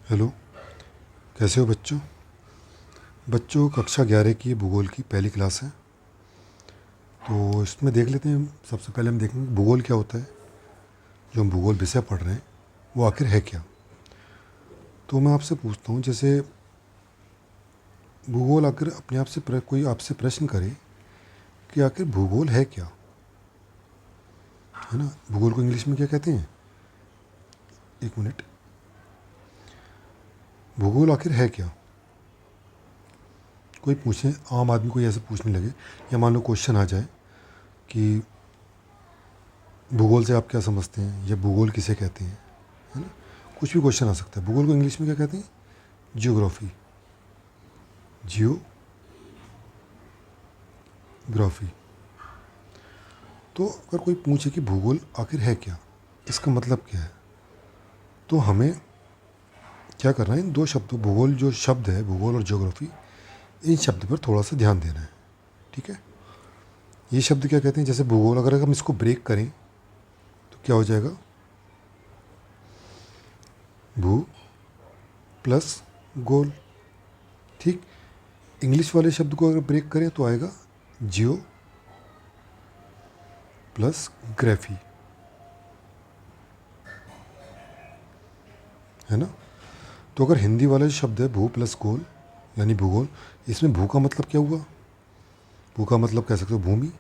Hello. कैसे हो बच्चों? बच्चों, कक्षा 11 की भूगोल की पहली क्लास है। तो इसमें देख लेते हैं। सबसे पहले हम देखेंगे भूगोल क्या होता है। जो हम भूगोल विषय पढ़ रहे हैं वो आखिर है क्या। तो मैं आपसे पूछता हूँ, जैसे भूगोल आखिर अपने आप से कोई आपसे प्रश्न करे कि आखिर भूगोल है क्या, है ना। भूगोल को इंग्लिश में क्या कहते हैं? एक मिनट। भूगोल आखिर है क्या, कोई पूछे, आम आदमी कोई ऐसे पूछने लगे, या मान लो क्वेश्चन आ जाए कि भूगोल से आप क्या समझते हैं, या भूगोल किसे कहते हैं, है ना। कुछ भी क्वेश्चन आ सकता है। भूगोल को इंग्लिश में क्या कहते हैं? जियोग्राफी। जियोग्राफी। तो अगर कोई पूछे कि भूगोल आखिर है क्या, इसका मतलब क्या है, तो हमें क्या करना है, इन दो शब्दों, भूगोल जो शब्द है, भूगोल और ज्योग्राफी, इन शब्द पर थोड़ा सा ध्यान देना है। ठीक है। ये शब्द क्या कहते हैं, जैसे भूगोल, अगर हम इसको ब्रेक करें तो क्या हो जाएगा? भू प्लस गोल। ठीक। इंग्लिश वाले शब्द को अगर ब्रेक करें तो आएगा जियो प्लस ग्राफी, है ना। तो अगर हिंदी वाला जो शब्द है भू प्लस गोल यानी भूगोल, इसमें भू का मतलब क्या हुआ? भू का मतलब कह सकते हो भूमि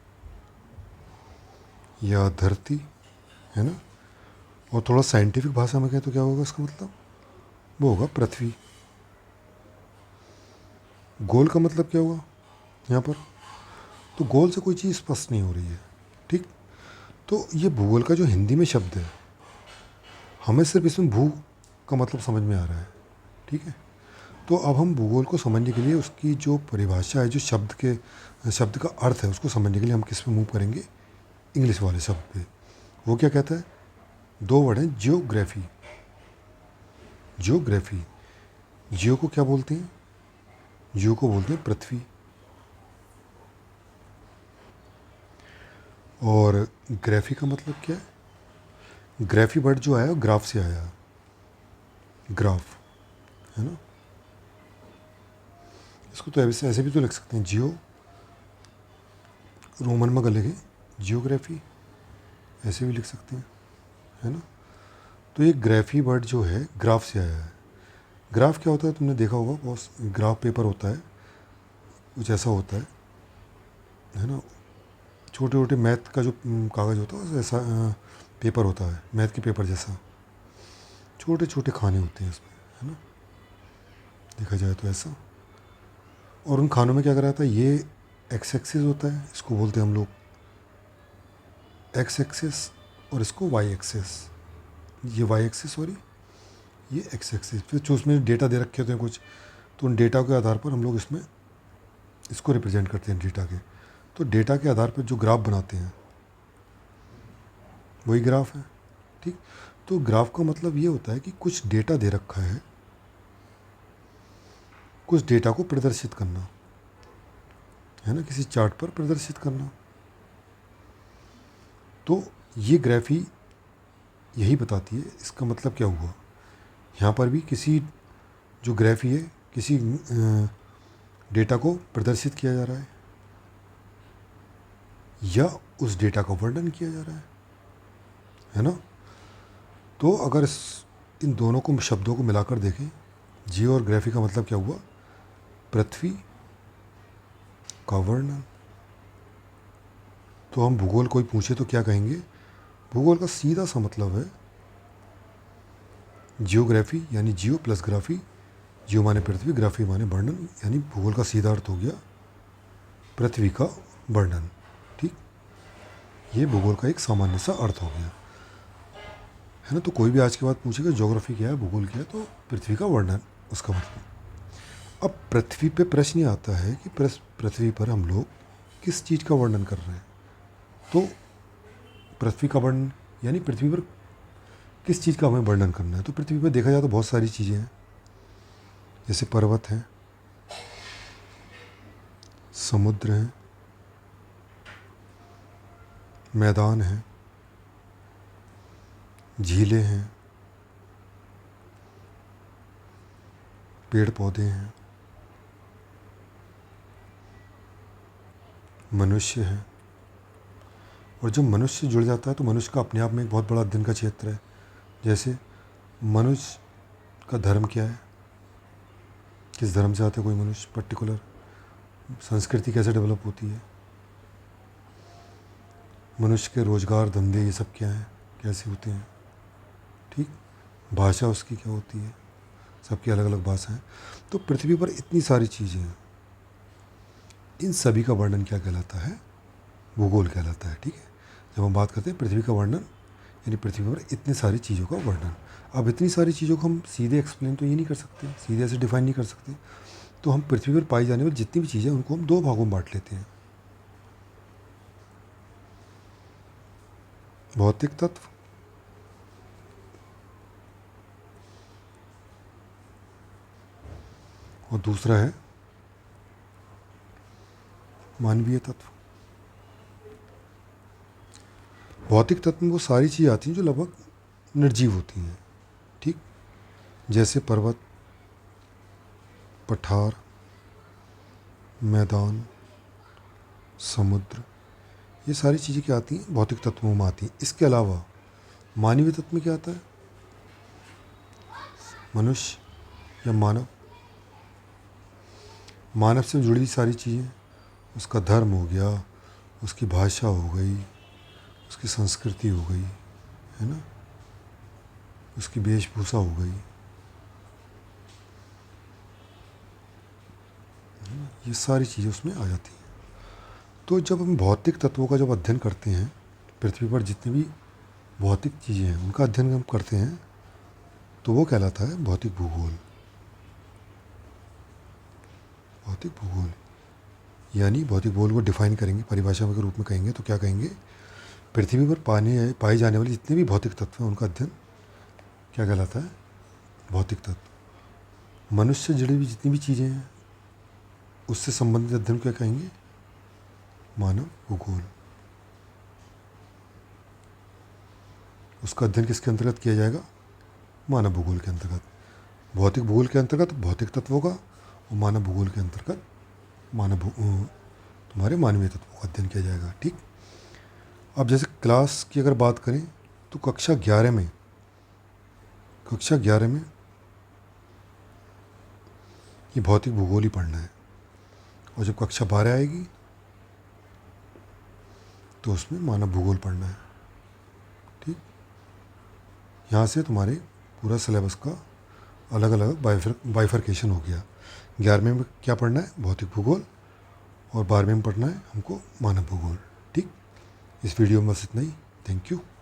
या धरती, है ना। और थोड़ा साइंटिफिक भाषा में कहें तो क्या होगा इसका मतलब? वो होगा पृथ्वी। गोल का मतलब क्या हुआ यहाँ पर? तो गोल से कोई चीज़ स्पष्ट नहीं हो रही है। ठीक। तो ये भूगोल का जो हिंदी में शब्द है, हमें सिर्फ इसमें भू का मतलब समझ में आ रहा है। ठीक है। तो अब हम भूगोल को समझने के लिए उसकी जो परिभाषा है, जो शब्द का अर्थ है, उसको समझने के लिए हम किस पे मूव करेंगे? इंग्लिश वाले शब्द पे। वो क्या कहता है? दो वर्ड हैं, जियोग्राफी। जियोग्राफी। जियो को क्या बोलते हैं? जियो को बोलते हैं पृथ्वी। और ग्राफी का मतलब क्या है? ग्राफी वर्ड जो आया ग्राफ से आया, ग्राफ, है ना। इसको तो ऐसे ऐसे भी तो लिख सकते हैं, जियो रोमन में अगर लिखें जियोग्राफी, ऐसे भी लिख सकते हैं, है ना। तो ये ग्राफी वर्ड जो है ग्राफ से आया है। ग्राफ क्या होता है, तुमने देखा होगा, बहुत ग्राफ पेपर होता है, कुछ ऐसा होता है ना। छोटे छोटे मैथ का जो कागज़ होता है ऐसा पेपर होता है, मैथ के पेपर जैसा, छोटे छोटे खाने होते हैं इसमें, है ना। देखा जाए तो ऐसा। और उन खानों में क्या करा था, ये एक्स एक्सिस होता है, इसको बोलते हैं हम लोग एक्स एक्सिस, और इसको वाई एक्सिस। ये वाई एक्सिस, सॉरी, ये एक्स एक्सिस। फिर जो उसमें डेटा दे रखे होते हैं कुछ, तो उन डेटा के आधार पर हम लोग इसमें इसको रिप्रेजेंट करते हैं डेटा के। तो डेटा के आधार पर जो ग्राफ बनाते हैं वही ग्राफ है। ठीक। तो ग्राफ का मतलब ये होता है कि कुछ डेटा दे रखा है, कुछ डेटा को प्रदर्शित करना, है ना, किसी चार्ट पर प्रदर्शित करना। तो ये ग्राफी यही बताती है इसका मतलब क्या हुआ। यहाँ पर भी किसी जो ग्राफी है, किसी डेटा को प्रदर्शित किया जा रहा है, या उस डेटा का वर्णन किया जा रहा है ना। तो अगर इन दोनों को, शब्दों को मिलाकर देखें, जियो और ग्राफी का मतलब क्या हुआ? पृथ्वी का वर्णन। तो हम भूगोल कोई पूछे तो क्या कहेंगे? भूगोल का सीधा सा मतलब है जियोग्राफी, यानी जियो प्लस ग्राफी। जियो माने पृथ्वी, ग्राफी माने वर्णन, यानी भूगोल का सीधा अर्थ हो गया पृथ्वी का वर्णन। ठीक। ये भूगोल का एक सामान्य सा अर्थ हो गया, है ना। तो कोई भी आज के बाद पूछेगा ज्योग्राफी क्या है, भूगोल क्या है, तो पृथ्वी का वर्णन उसका मतलब। अब पृथ्वी पे प्रश्न ये आता है कि पृथ्वी पर हम लोग किस चीज़ का वर्णन कर रहे हैं। तो पृथ्वी का वर्णन यानी पृथ्वी पर किस चीज़ का हमें वर्णन करना है। तो पृथ्वी पर देखा जाए तो बहुत सारी चीज़ें हैं, जैसे पर्वत हैं, समुद्र हैं, मैदान हैं, झीलें हैं, पेड़ पौधे हैं, मनुष्य है। और जब मनुष्य जुड़ जाता है तो मनुष्य का अपने आप में एक बहुत बड़ा अध्ययन का क्षेत्र है। जैसे मनुष्य का धर्म क्या है, किस धर्म से आता है कोई मनुष्य पर्टिकुलर, संस्कृति कैसे डेवलप होती है, मनुष्य के रोज़गार धंधे ये सब क्या हैं, कैसे होते हैं, ठीक, भाषा उसकी क्या होती है, सबकी अलग अलग भाषा है। तो पृथ्वी पर इतनी सारी चीज़ें हैं, इन सभी का वर्णन क्या कहलाता है, भूगोल कहलाता है। ठीक है, जब हम बात करते हैं पृथ्वी का वर्णन, यानी पृथ्वी पर इतनी सारी चीज़ों का वर्णन। अब इतनी सारी चीज़ों को हम सीधे एक्सप्लेन तो ये नहीं कर सकते, सीधे ऐसे डिफाइन नहीं कर सकते। तो हम पृथ्वी पर पाई जाने वाली जितनी भी चीज़ें उनको हम दो भागों में बांट लेते हैं, भौतिक तत्व और दूसरा है मानवीय तत्व। भौतिक तत्व में वो सारी चीज़ें आती हैं जो लगभग निर्जीव होती हैं, ठीक, जैसे पर्वत, पठार, मैदान, समुद्र, ये सारी चीज़ें क्या आती हैं, भौतिक तत्वों में आती हैं। इसके अलावा मानवीय तत्व में क्या आता है, मनुष्य या मानव, मानव से जुड़ी हुई सारी चीज़ें, उसका धर्म हो गया, उसकी भाषा हो गई, उसकी संस्कृति हो गई, है ना, उसकी वेशभूषा हो गई, ये सारी चीज़ें उसमें आ जाती हैं। तो जब हम भौतिक तत्वों का जब अध्ययन करते हैं, पृथ्वी पर जितनी भी भौतिक चीज़ें हैं उनका अध्ययन हम करते हैं, तो वो कहलाता है भौतिक भूगोल। भौतिक भूगोल यानी भौतिक भूगोल को डिफाइन करेंगे, परिभाषा के रूप में कहेंगे तो क्या कहेंगे, पृथ्वी पर पाए जाने वाले जितने भी भौतिक तत्व हैं उनका अध्ययन क्या कहलाता है, भौतिक तत्व। मनुष्य से जुड़ी हुई जितनी भी चीज़ें हैं उससे संबंधित अध्ययन क्या कहेंगे, मानव भूगोल। उसका अध्ययन किसके अंतर्गत किया जाएगा, मानव भूगोल के अंतर्गत। भौतिक भूगोल के अंतर्गत भौतिक तत्वों का और मानव भूगोल के अंतर्गत तुम्हारे मानवीय तत्वों का अध्ययन किया जाएगा। ठीक, अब जैसे क्लास की अगर बात करें तो कक्षा 11 में ये भौतिक भूगोल ही पढ़ना है, और जब कक्षा 12 आएगी तो उसमें मानव भूगोल पढ़ना है। ठीक, यहाँ से तुम्हारे पूरा सिलेबस का अलग अलग बाइफर्केशन हो गया। 11वें में क्या पढ़ना है, भौतिक भूगोल, और 12वें में पढ़ना है हमको मानव भूगोल। ठीक, इस वीडियो में बस इतना ही। Thank you.